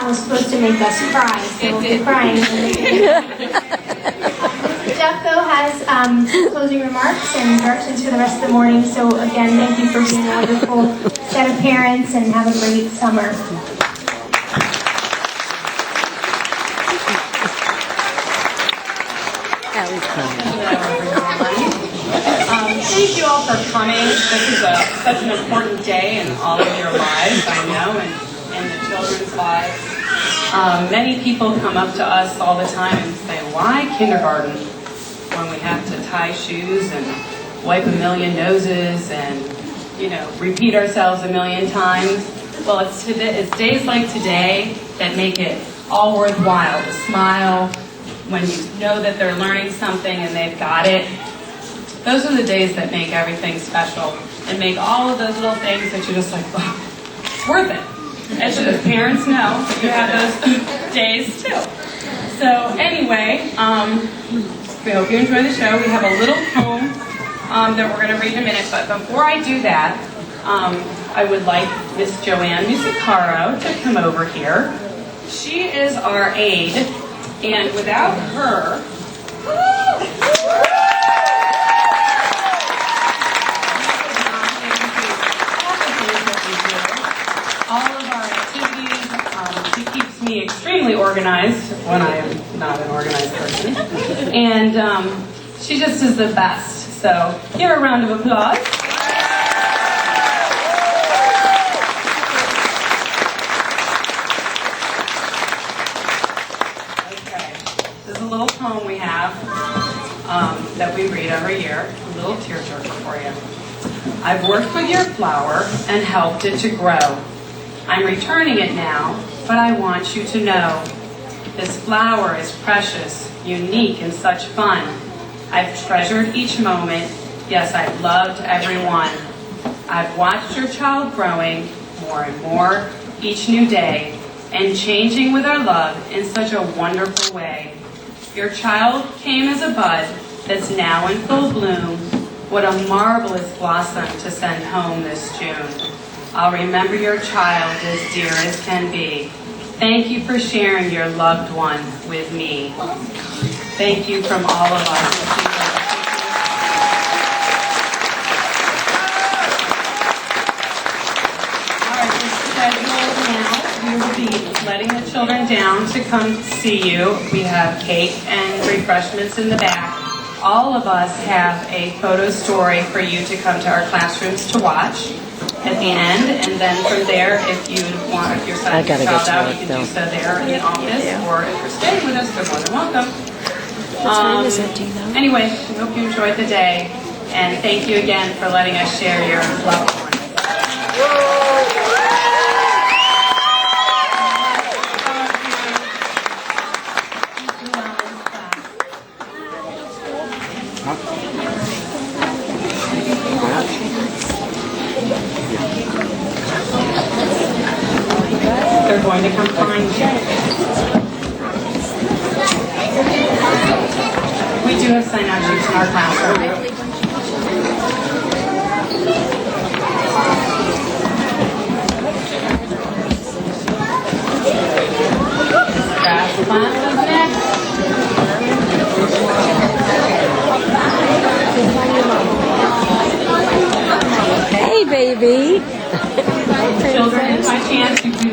Was supposed to make us cry, so we'll be crying. Jeff, though, has closing remarks and directions for the rest of the morning. So, again, thank you for being a wonderful set of parents, and have a great summer. Thank you all for coming. This is such an important day in all of your lives, I know, and the children's lives. Many people come up to us all the time and say, why kindergarten when we have to tie shoes and wipe a million noses and, repeat ourselves a million times? Well, it's days like today that make it all worthwhile to smile when you know that they're learning something and they've got it. Those are the days that make everything special and make all of those little things that you're just like, oh, it's worth it. And so the parents know that you have those days too. So anyway, we hope you enjoy the show. We have a little poem that we're going to read in a minute. But before I do that, I would like Miss Joanne Musicaro to come over here. She is our aide, and without her, me extremely organized when I am not an organized person. And she just is the best. So give her a round of applause. Okay. This is a little poem we have that we read every year. A little tearjerker for you. I've worked with your flower and helped it to grow. I'm returning it now, but I want you to know this flower is precious, unique, and such fun. I've treasured each moment. Yes, I've loved everyone. I've watched your child growing more and more each new day and changing with our love in such a wonderful way. Your child came as a bud that's now in full bloom. What a marvelous blossom to send home this June. I'll remember your child as dear as can be. Thank you for sharing your loved one with me. Thank you from all of us. All right, the schedule now, we will be letting the children down to come see you. We have cake and refreshments in the back. All of us have a photo story for you to come to our classrooms to watch. at the end, and then from there, if you want, if you're signing your child out, you can do so there in the office, or if you're staying with us, they're more than welcome. What time is it, do you know? Anyway, we hope you enjoyed the day, and thank you again for letting us share your loved ones. They're going to come find you. We do have sign-out sheets in our classroom. Krafts class is next. Hey, baby. Children, by chance, you do